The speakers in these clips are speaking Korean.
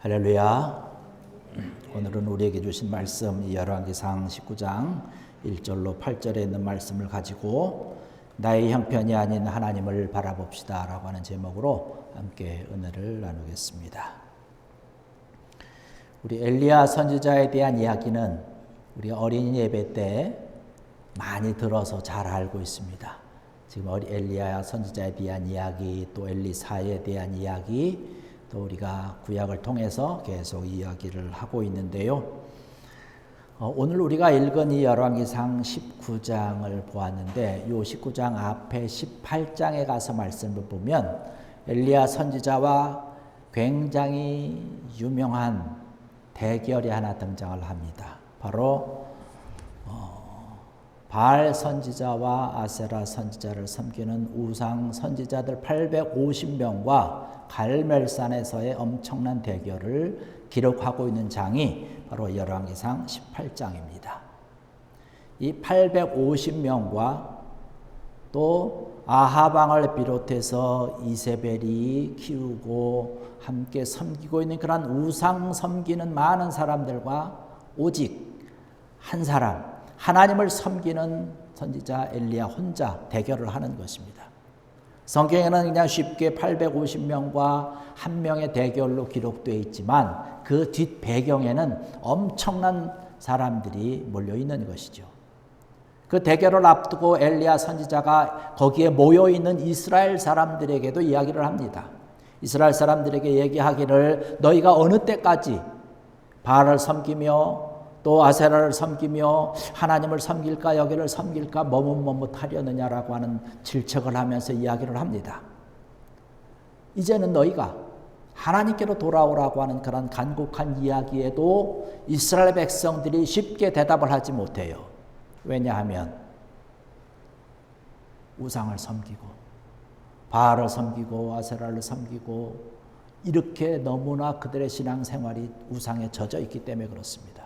할렐루야. 오늘은 우리에게 주신 말씀 열왕기상 19장 1절로 8절에 있는 말씀을 가지고 나의 형편이 아닌 하나님을 바라봅시다 라고 하는 제목으로 함께 은혜를 나누겠습니다. 우리 엘리야 선지자에 대한 이야기는 우리 어린이 예배 때 많이 들어서 잘 알고 있습니다. 지금 엘리야 선지자에 대한 이야기, 또 엘리사에 대한 이야기, 또 우리가 구약을 통해서 계속 이야기를 하고 있는데요. 오늘 우리가 읽은 이 열왕기상 19장을 보았는데 이 19장 앞에 18장에 가서 말씀을 보면 엘리야 선지자와 굉장히 유명한 대결이 하나 등장을 합니다. 바로 바알 선지자와 아세라 선지자를 섬기는 우상 선지자들 850명과 갈멜산에서의 엄청난 대결을 기록하고 있는 장이 바로 열왕기상 18장입니다. 이 850명과 또 아합 왕을 비롯해서 이세벨이 키우고 함께 섬기고 있는 그런 우상 섬기는 많은 사람들과 오직 한 사람, 하나님을 섬기는 선지자 엘리야 혼자 대결을 하는 것입니다. 성경에는 그냥 쉽게 850명과 한 명의 대결로 기록되어 있지만 그 뒷 배경에는 엄청난 사람들이 몰려 있는 것이죠. 그 대결을 앞두고 엘리야 선지자가 거기에 모여 있는 이스라엘 사람들에게도 이야기를 합니다. 이스라엘 사람들에게 얘기하기를 너희가 어느 때까지 바알을 섬기며 또 아세라를 섬기며 하나님을 섬길까 여기를 섬길까 머뭇머뭇하려느냐라고 하는 질책을 하면서 이야기를 합니다. 이제는 너희가 하나님께로 돌아오라고 하는 그런 간곡한 이야기에도 이스라엘 백성들이 쉽게 대답을 하지 못해요. 왜냐하면 우상을 섬기고 바알을 섬기고 아세라를 섬기고 이렇게 너무나 그들의 신앙생활이 우상에 젖어 있기 때문에 그렇습니다.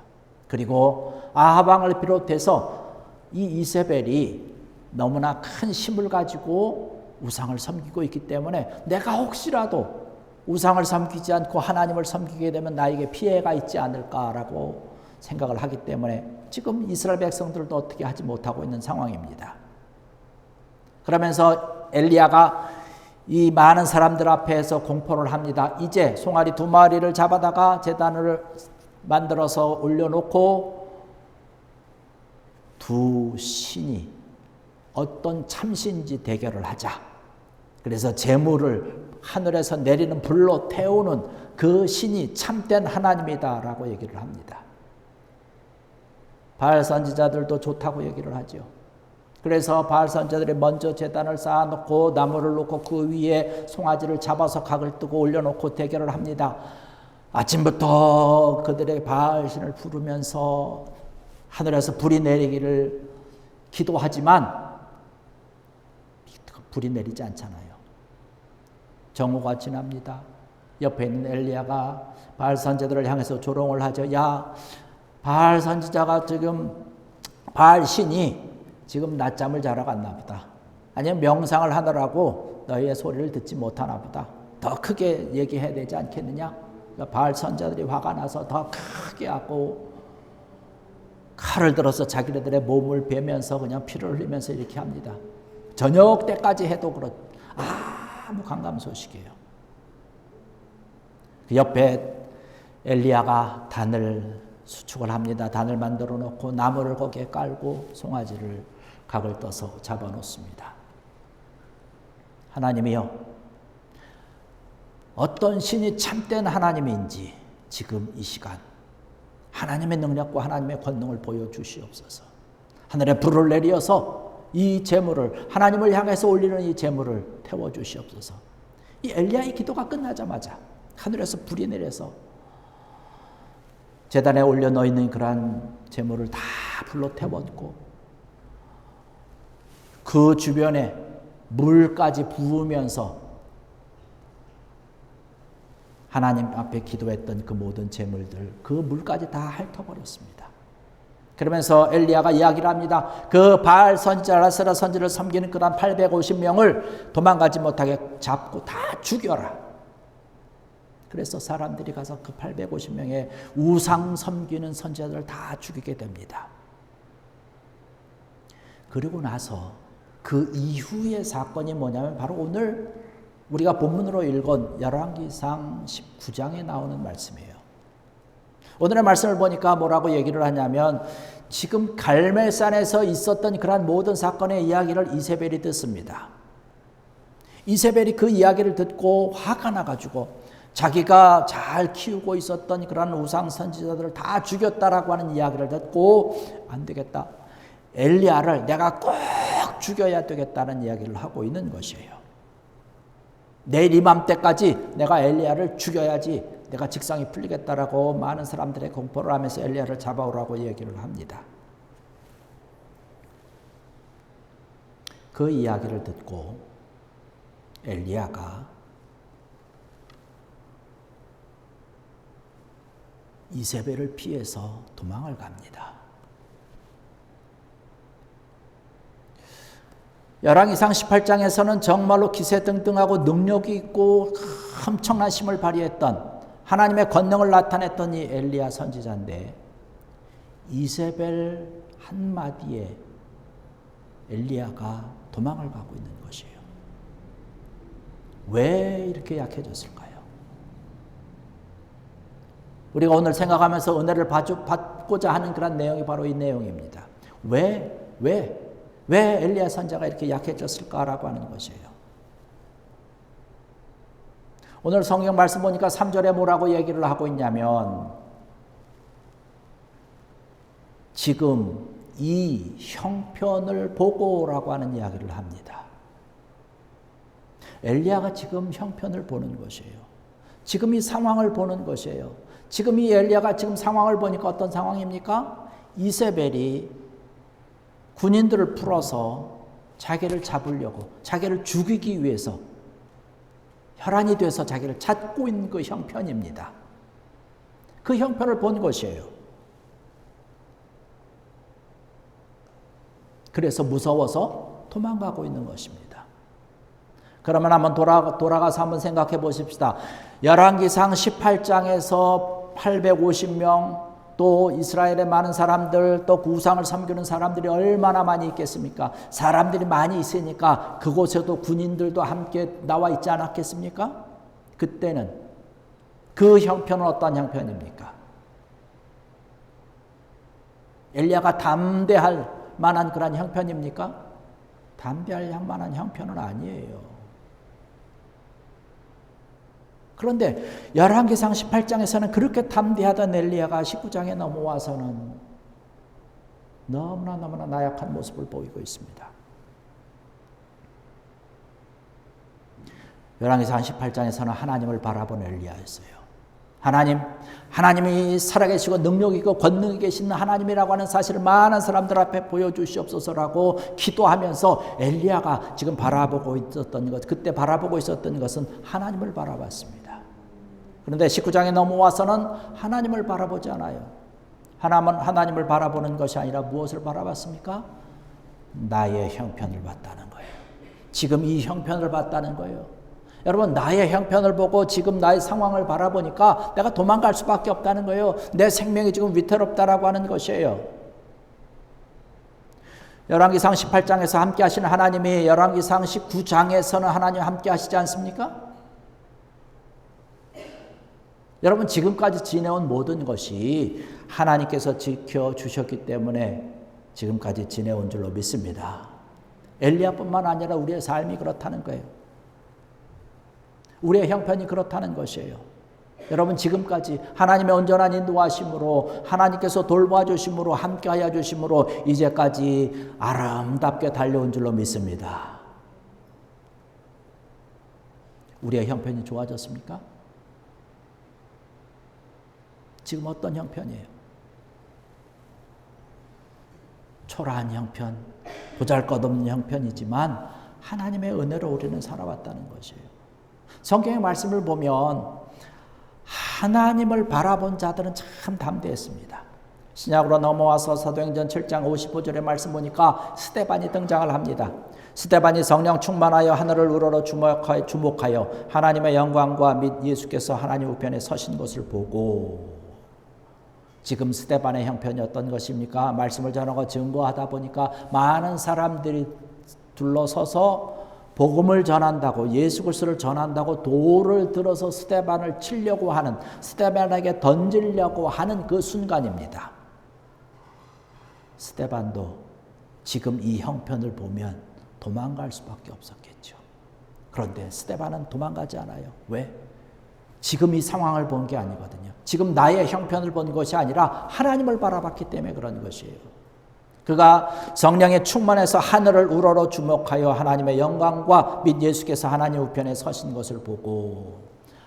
그리고 아합 왕을 비롯해서 이 이세벨이 너무나 큰 힘을 가지고 우상을 섬기고 있기 때문에 내가 혹시라도 우상을 섬기지 않고 하나님을 섬기게 되면 나에게 피해가 있지 않을까라고 생각을 하기 때문에 지금 이스라엘 백성들도 어떻게 하지 못하고 있는 상황입니다. 그러면서 엘리야가 이 많은 사람들 앞에서 공포를 합니다. 이제 송아리 2마리를 잡아다가 제단을 만들어서 올려놓고 두 신이 어떤 참신지 대결을 하자. 그래서 재물을 하늘에서 내리는 불로 태우는 그 신이 참된 하나님이다라고 얘기를 합니다. 바알 선지자들도 좋다고 얘기를 하죠. 그래서 바알 선지자들이 먼저 제단을 쌓아놓고 나무를 놓고 그 위에 송아지를 잡아서 각을 뜨고 올려놓고 대결을 합니다. 아침부터 그들의 바알신을 부르면서 하늘에서 불이 내리기를 기도하지만 불이 내리지 않잖아요. 정오가 지납니다. 옆에 있는 엘리야가 바알 선지자들을 향해서 조롱을 하죠. 야, 바알 선지자가 지금 바알 신이 지금 낮잠을 자러 갔나 보다. 아니면 명상을 하느라고 너희의 소리를 듣지 못하나 보다. 더 크게 얘기해야 되지 않겠느냐? 바알 선지자들이 화가 나서 더 크게 하고 칼을 들어서 자기네들의 몸을 베면서 그냥 피를 흘리면서 이렇게 합니다. 저녁 때까지 해도 아무 감감소식이에요. 그 옆에 엘리야가 단을 수축을 합니다. 단을 만들어 놓고 나무를 거기에 깔고 송아지를 각을 떠서 잡아 놓습니다. 하나님이요, 어떤 신이 참된 하나님인지 지금 이 시간 하나님의 능력과 하나님의 권능을 보여주시옵소서. 하늘에 불을 내리어서 이 제물을 하나님을 향해서 올리는 이 제물을 태워주시옵소서. 이 엘리야의 기도가 끝나자마자 하늘에서 불이 내려서 제단에 올려놓여 있는 그러한 제물을 다 불로 태웠고 그 주변에 물까지 부으면서 하나님 앞에 기도했던 그 모든 제물들, 그 물까지 다 핥아버렸습니다. 그러면서 엘리야가 이야기를 합니다. 그 바알 선지자 아세라 선지를 섬기는 그런 850명을 도망가지 못하게 잡고 다 죽여라. 그래서 사람들이 가서 그 850명의 우상 섬기는 선지자들을 다 죽이게 됩니다. 그리고 나서 그 이후의 사건이 뭐냐면 바로 오늘 우리가 본문으로 읽은 열왕기상 19장에 나오는 말씀이에요. 오늘의 말씀을 보니까 뭐라고 얘기를 하냐면 지금 갈멜산에서 있었던 그러한 모든 사건의 이야기를 이세벨이 듣습니다. 이세벨이 그 이야기를 듣고 화가 나가지고 자기가 잘 키우고 있었던 그런 우상 선지자들을 다 죽였다라고 하는 이야기를 듣고 안 되겠다. 엘리야를 내가 꼭 죽여야 되겠다는 이야기를 하고 있는 것이에요. 내일 이맘때까지 내가 엘리야를 죽여야지 내가 직성이 풀리겠다라고 많은 사람들의 공포를 하면서 엘리야를 잡아오라고 얘기를 합니다. 그 이야기를 듣고 엘리야가 이세벨을 피해서 도망을 갑니다. 열왕기상 18장에서는 정말로 기세등등하고 능력이 있고 엄청난 힘을 발휘했던 하나님의 권능을 나타냈던 이 엘리야 선지자인데 이세벨 한마디에 엘리야가 도망을 가고 있는 것이에요. 왜 이렇게 약해졌을까요? 우리가 오늘 생각하면서 은혜를 받고자 하는 그런 내용이 바로 이 내용입니다. 왜 엘리야 선지자가 이렇게 약해졌을까라고 하는 것이에요. 오늘 성경 말씀 보니까 3절에 뭐라고 얘기를 하고 있냐면 지금 이 형편을 보고라고 하는 이야기를 합니다. 엘리야가 지금 형편을 보는 것이에요. 지금 이 상황을 보는 것이에요. 지금 이 엘리야가 지금 상황을 보니까 어떤 상황입니까? 이세벨이 군인들을 풀어서 자기를 잡으려고, 자기를 죽이기 위해서 혈안이 돼서 자기를 찾고 있는 그 형편입니다. 그 형편을 본 것이에요. 그래서 무서워서 도망가고 있는 것입니다. 그러면 한번 돌아가서 한번 생각해 보십시다. 열왕기상 18장에서 850명 또 이스라엘의 많은 사람들 또 우상을 섬기는 사람들이 얼마나 많이 있겠습니까? 사람들이 많이 있으니까 그곳에도 군인들도 함께 나와 있지 않았겠습니까? 그때는 그 형편은 어떤 형편입니까? 엘리야가 담대할 만한 그런 형편입니까? 담대할 만한 형편은 아니에요. 그런데 열왕기상 18장에서는 그렇게 담대하던 엘리야가 19장에 넘어와서는 너무나 나약한 모습을 보이고 있습니다. 열왕기상 18장에서는 하나님을 바라본 엘리야였어요. 하나님이 살아계시고 능력이 있고 권능이 계신 하나님이라고 하는 사실을 많은 사람들 앞에 보여주시옵소서라고 기도하면서 엘리야가 지금 바라보고 있었던 것, 그때 바라보고 있었던 것은 하나님을 바라봤습니다. 그런데 19장에 넘어와서는 하나님을 바라보지 않아요. 하나님을 바라보는 것이 아니라 무엇을 바라봤습니까? 나의 형편을 봤다는 거예요. 지금 이 형편을 봤다는 거예요. 여러분, 나의 형편을 보고 지금 나의 상황을 바라보니까 내가 도망갈 수밖에 없다는 거예요. 내 생명이 지금 위태롭다라고 하는 것이에요. 열왕기상 18장에서 함께 하시는 하나님이 열왕기상 19장에서는 하나님 함께 하시지 않습니까? 여러분, 지금까지 지내온 모든 것이 하나님께서 지켜주셨기 때문에 지금까지 지내온 줄로 믿습니다. 엘리야뿐만 아니라 우리의 삶이 그렇다는 거예요. 우리의 형편이 그렇다는 것이에요. 여러분, 지금까지 하나님의 온전한 인도하심으로 하나님께서 돌봐 주심으로 함께하여 주심으로 이제까지 아름답게 달려온 줄로 믿습니다. 우리의 형편이 좋아졌습니까? 지금 어떤 형편이에요? 초라한 형편, 보잘것없는 형편이지만 하나님의 은혜로 우리는 살아왔다는 것이에요. 성경의 말씀을 보면 하나님을 바라본 자들은 참 담대했습니다. 신약으로 넘어와서 사도행전 7장 55절의 말씀 보니까 스데반이 등장을 합니다. 스데반이 성령 충만하여 하늘을 우러러 주목하여 하나님의 영광과 및 예수께서 하나님 우편에 서신 것을 보고, 지금 스데반의 형편이 어떤 것입니까? 말씀을 전하고 증거하다 보니까 많은 사람들이 둘러서서 복음을 전한다고, 예수 그리스도를 전한다고 돌을 들어서 스데반을 치려고 하는, 스데반에게 던지려고 하는 그 순간입니다. 스데반도 지금 이 형편을 보면 도망갈 수밖에 없었겠죠. 그런데 스데반은 도망가지 않아요. 왜? 지금 이 상황을 본 게 아니거든요. 지금 나의 형편을 본 것이 아니라 하나님을 바라봤기 때문에 그런 것이에요. 그가 성령에 충만해서 하늘을 우러러 주목하여 하나님의 영광과 및 예수께서 하나님 우편에 서신 것을 보고,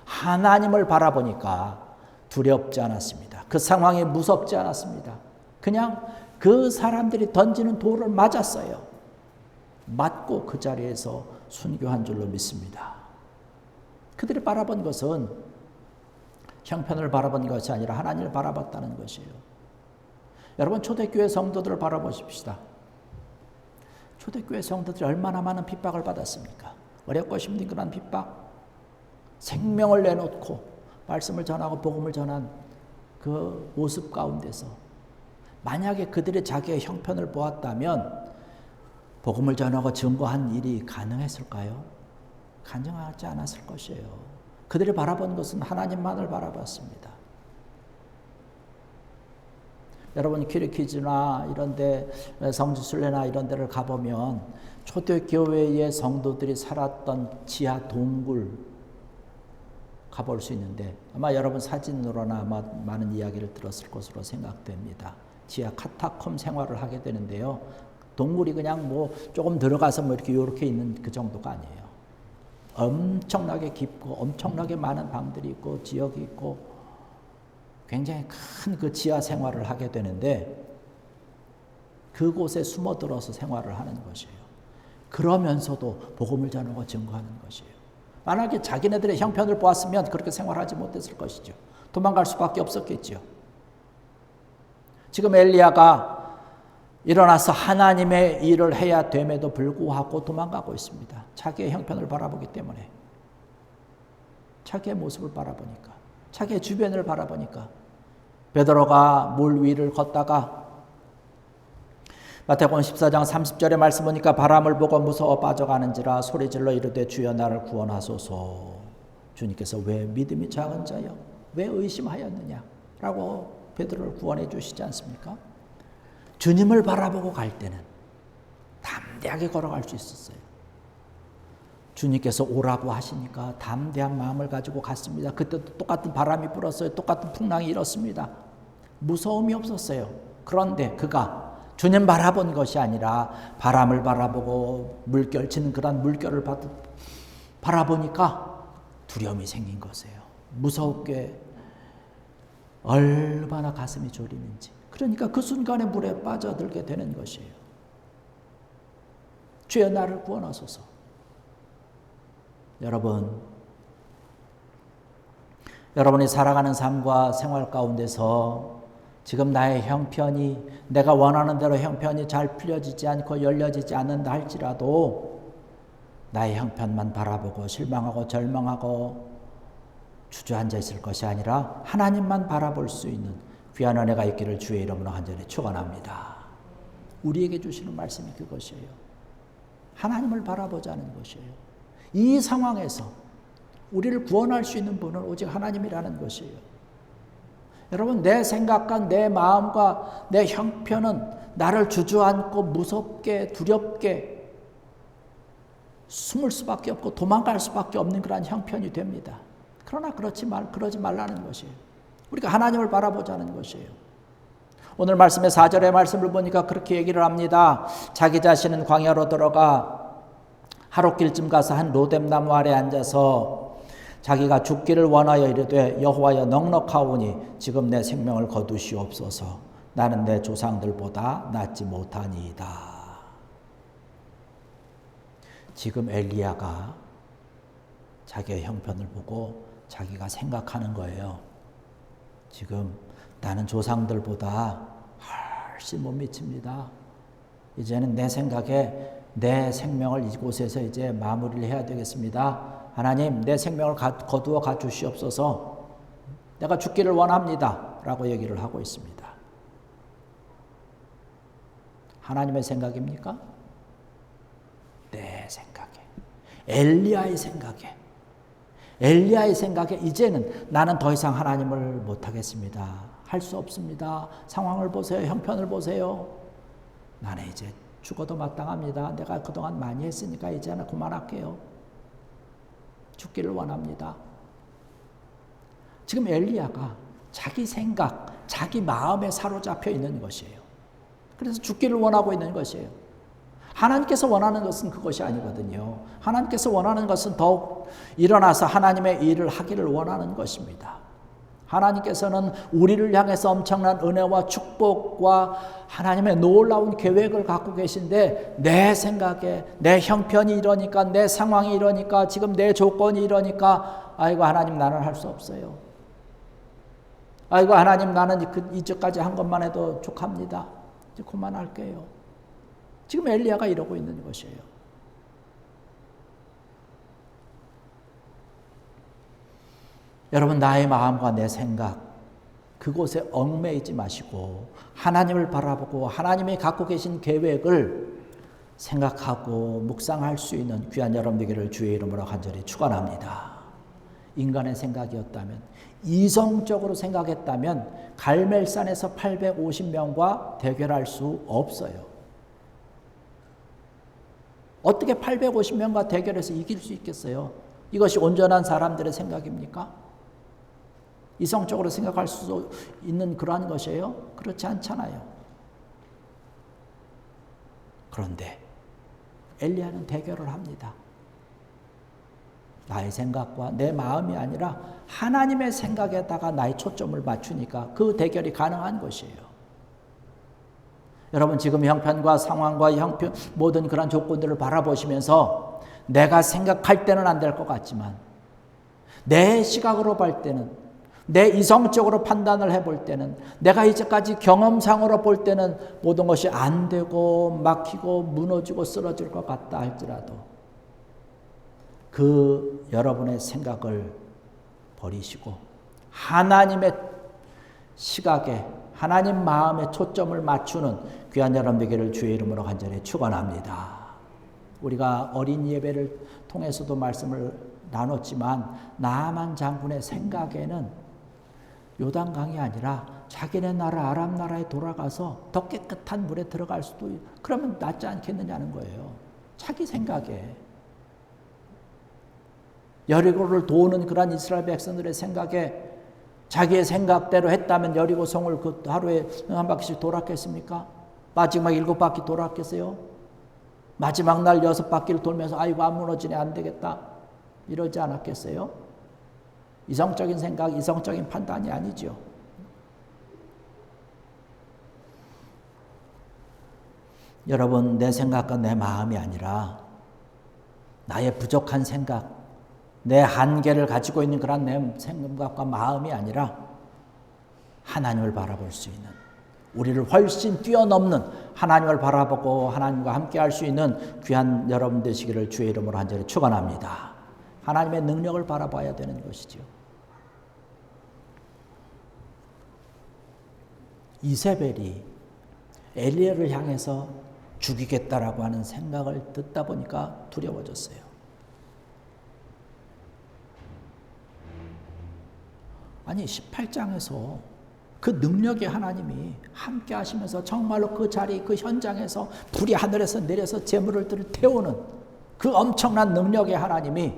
하나님을 바라보니까 두렵지 않았습니다. 그 상황이 무섭지 않았습니다. 그냥 그 사람들이 던지는 돌을 맞았어요. 맞고 그 자리에서 순교한 줄로 믿습니다. 그들이 바라본 것은 형편을 바라본 것이 아니라 하나님을 바라봤다는 것이에요. 여러분, 초대교회 성도들을 바라보십시다. 초대교회 성도들이 얼마나 많은 핍박을 받았습니까? 어렵고 힘든 그런 핍박, 생명을 내놓고 말씀을 전하고 복음을 전한 그 모습 가운데서 만약에 그들이 자기의 형편을 보았다면 복음을 전하고 증거한 일이 가능했을까요? 가능하지 않았을 것이에요. 그들이 바라본 것은 하나님만을 바라봤습니다. 여러분, 키르키즈나 이런 데, 성지순례나 이런 데를 가보면 초대교회의 성도들이 살았던 지하 동굴 가볼 수 있는데, 아마 여러분 사진으로나 아마 많은 이야기를 들었을 것으로 생각됩니다. 지하 카타콤 생활을 하게 되는데요. 동굴이 그냥 뭐 조금 들어가서 뭐 이렇게 있는 그 정도가 아니에요. 엄청나게 깊고 엄청나게 많은 방들이 있고 지역이 있고 굉장히 큰 그 지하 생활을 하게 되는데, 그곳에 숨어들어서 생활을 하는 것이에요. 그러면서도 복음을 전하고 증거하는 것이에요. 만약에 자기네들의 형편을 보았으면 그렇게 생활하지 못했을 것이죠. 도망갈 수밖에 없었겠죠. 지금 엘리야가 일어나서 하나님의 일을 해야 됨에도 불구하고 도망가고 있습니다. 자기의 형편을 바라보기 때문에, 자기의 모습을 바라보니까, 자기의 주변을 바라보니까. 베드로가 물 위를 걷다가 마태복음 14장 30절의 말씀 보니까 바람을 보고 무서워 빠져가는지라 소리질러 이르되 주여 나를 구원하소서. 주님께서 왜 믿음이 작은 자여 왜 의심하였느냐 라고 베드로를 구원해 주시지 않습니까? 주님을 바라보고 갈 때는 담대하게 걸어갈 수 있었어요. 주님께서 오라고 하시니까 담대한 마음을 가지고 갔습니다. 그때도 똑같은 바람이 불었어요. 똑같은 풍랑이 일었습니다. 무서움이 없었어요. 그런데 그가 주님 바라본 것이 아니라 바람을 바라보고 물결치는 그런 물결을 바라보니까 두려움이 생긴 것이에요. 무섭게 얼마나 가슴이 졸이는지. 그러니까 그 순간에 물에 빠져들게 되는 것이에요. 주여 나를 구원하소서. 여러분이 살아가는 삶과 생활 가운데서 지금 나의 형편이, 내가 원하는 대로 형편이 잘 풀려지지 않고 열려지지 않는다 할지라도 나의 형편만 바라보고 실망하고 절망하고 주저앉아 있을 것이 아니라 하나님만 바라볼 수 있는 귀한 은혜가 있기를 주의 이름으로 간절히 축원합니다. 우리에게 주시는 말씀이 그것이에요. 하나님을 바라보자는 것이에요. 이 상황에서 우리를 구원할 수 있는 분은 오직 하나님이라는 것이에요. 여러분, 내 생각과 내 마음과 내 형편은 나를 주저앉고 무섭게 두렵게 숨을 수밖에 없고 도망갈 수밖에 없는 그런 형편이 됩니다. 그러나 그러지 말라는 것이에요. 우리가 하나님을 바라보자는 것이에요. 오늘 말씀의 4절의 말씀을 보니까 그렇게 얘기를 합니다. 자기 자신은 광야로 들어가 하룻길쯤 가서 한 로뎀나무 아래 앉아서 자기가 죽기를 원하여 이르되 여호와여 넉넉하오니 지금 내 생명을 거두시옵소서. 나는 내 조상들보다 낫지 못하니이다. 지금 엘리야가 자기의 형편을 보고 자기가 생각하는 거예요. 지금 나는 조상들보다 훨씬 못 미칩니다. 이제는 내 생각에 내 생명을 이곳에서 이제 마무리를 해야 되겠습니다. 하나님, 내 생명을 거두어 가주시옵소서. 내가 죽기를 원합니다. 라고 얘기를 하고 있습니다. 하나님의 생각입니까? 내 생각에. 엘리야의 생각에. 엘리야의 생각에 이제는 나는 더 이상 하나님을 못하겠습니다. 할 수 없습니다. 상황을 보세요. 형편을 보세요. 나는 이제 죽어도 마땅합니다. 내가 그동안 많이 했으니까 이제는 그만할게요. 죽기를 원합니다. 지금 엘리야가 자기 생각, 자기 마음에 사로잡혀 있는 것이에요. 그래서 죽기를 원하고 있는 것이에요. 하나님께서 원하는 것은 그것이 아니거든요. 하나님께서 원하는 것은 더욱 일어나서 하나님의 일을 하기를 원하는 것입니다. 하나님께서는 우리를 향해서 엄청난 은혜와 축복과 하나님의 놀라운 계획을 갖고 계신데 내 생각에 내 형편이 이러니까 내 상황이 이러니까 지금 내 조건이 이러니까 아이고 하나님 나는 할 수 없어요. 아이고 하나님 나는 이제까지 한 것만 해도 족합니다. 이제 그만할게요. 지금 엘리야가 이러고 있는 것이에요. 여러분 나의 마음과 내 생각 그곳에 얽매이지 마시고 하나님을 바라보고 하나님이 갖고 계신 계획을 생각하고 묵상할 수 있는 귀한 여러분 되기를 주의 이름으로 간절히 축원합니다. 인간의 생각이었다면 이성적으로 생각했다면 갈멜산에서 850명과 대결할 수 없어요. 어떻게 850명과 대결해서 이길 수 있겠어요? 이것이 온전한 사람들의 생각입니까? 이성적으로 생각할 수 있는 그러한 것이에요? 그렇지 않잖아요. 그런데 엘리야는 대결을 합니다. 나의 생각과 내 마음이 아니라 하나님의 생각에다가 나의 초점을 맞추니까 그 대결이 가능한 것이에요. 여러분 지금 형편과 상황과 모든 그런 조건들을 바라보시면서 내가 생각할 때는 안 될 것 같지만 내 시각으로 볼 때는 내 이성적으로 판단을 해볼 때는 내가 이제까지 경험상으로 볼 때는 모든 것이 안 되고 막히고 무너지고 쓰러질 것 같다 할지라도 그 여러분의 생각을 버리시고 하나님의 시각에 하나님 마음에 초점을 맞추는 귀한 여러분 되기를 주의 이름으로 간절히 축원합니다. 우리가 어린 예배를 통해서도 말씀을 나눴지만 나아만 장군의 생각에는 요단강이 아니라 자기네 나라 아람 나라에 돌아가서 더 깨끗한 물에 들어갈 수도 그러면 낫지 않겠느냐는 거예요. 자기 생각에. 여리고를 도우는 그런 이스라엘 백성들의 생각에 자기의 생각대로 했다면 여리고 성을 그 하루에 한 바퀴씩 돌았겠습니까? 마지막 7바퀴 돌았겠어요? 마지막 날 6바퀴를 돌면서 아이고 안 무너지네 안 되겠다 이러지 않았겠어요? 이성적인 생각, 이성적인 판단이 아니죠. 여러분 내 생각과 내 마음이 아니라 나의 부족한 생각, 내 한계를 가지고 있는 그런 내 생각과 마음이 아니라 하나님을 바라볼 수 있는 우리를 훨씬 뛰어넘는 하나님을 바라보고 하나님과 함께 할 수 있는 귀한 여러분 되시기를 주의 이름으로 간절히 축원합니다. 하나님의 능력을 바라봐야 되는 것이죠. 이세벨이 엘리야를 향해서 죽이겠다라고 하는 생각을 듣다 보니까 두려워졌어요. 아니 18장에서 그 능력의 하나님이 함께 하시면서 정말로 그 자리 그 현장에서 불이 하늘에서 내려서 재물을 태우는 그 엄청난 능력의 하나님이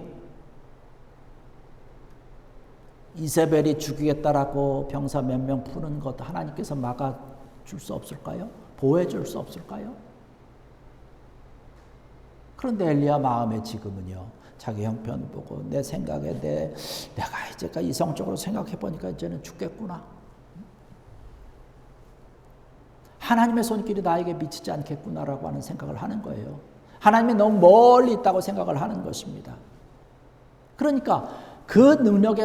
이세벨이 죽이겠다라고 병사 몇 명 푸는 것 하나님께서 막아줄 수 없을까요? 보호해줄 수 없을까요? 그런데 엘리야 마음에 지금은요. 자기 형편 보고 내 생각에 내가 이제까지 이성적으로 생각해보니까 이제는 죽겠구나. 하나님의 손길이 나에게 미치지 않겠구나라고 하는 생각을 하는 거예요. 하나님이 너무 멀리 있다고 생각을 하는 것입니다. 그러니까 그 능력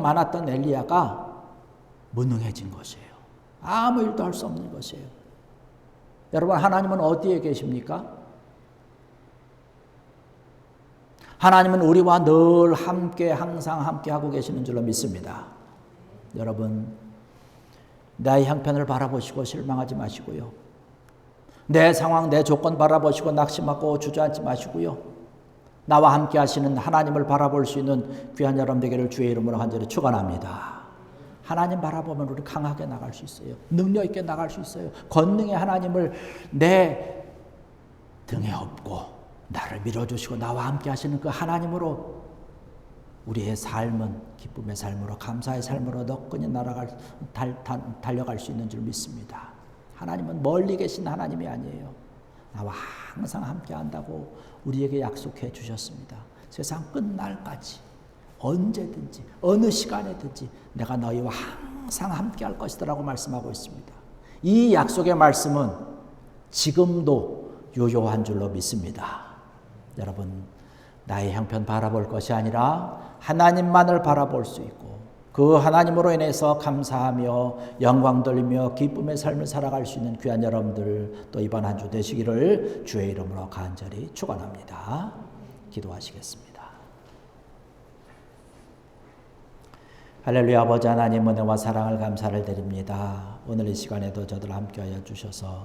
많았던 엘리야가 무능해진 것이에요. 아무 일도 할 수 없는 것이에요. 여러분 하나님은 어디에 계십니까? 하나님은 우리와 늘 함께 항상 함께 하고 계시는 줄로 믿습니다. 여러분, 나의 형편을 바라보시고 실망하지 마시고요. 내 상황, 내 조건 바라보시고 낙심하고 주저앉지 마시고요. 나와 함께 하시는 하나님을 바라볼 수 있는 귀한 여러분 되기를 주의 이름으로 간절히 축원합니다. 하나님 바라보면 우리 강하게 나갈 수 있어요. 능력 있게 나갈 수 있어요. 권능의 하나님을 내 등에 업고 나를 밀어주시고 나와 함께 하시는 그 하나님으로 우리의 삶은 기쁨의 삶으로 감사의 삶으로 너끈히 달려갈 수 있는 줄 믿습니다. 하나님은 멀리 계신 하나님이 아니에요. 나와 항상 함께 한다고 우리에게 약속해 주셨습니다. 세상 끝날까지 언제든지 어느 시간에든지 내가 너희와 항상 함께 할 것이라고 말씀하고 있습니다. 이 약속의 말씀은 지금도 유효한 줄로 믿습니다. 여러분, 나의 형편 바라볼 것이 아니라 하나님만을 바라볼 수 있고 그 하나님으로 인해서 감사하며 영광 돌리며 기쁨의 삶을 살아갈 수 있는 귀한 여러분들 또 이번 한 주 되시기를 주의 이름으로 간절히 축원합니다. 기도하시겠습니다. 할렐루야. 아버지 하나님 은혜와 사랑을 감사를 드립니다. 오늘 이 시간에도 저들 함께하여 주셔서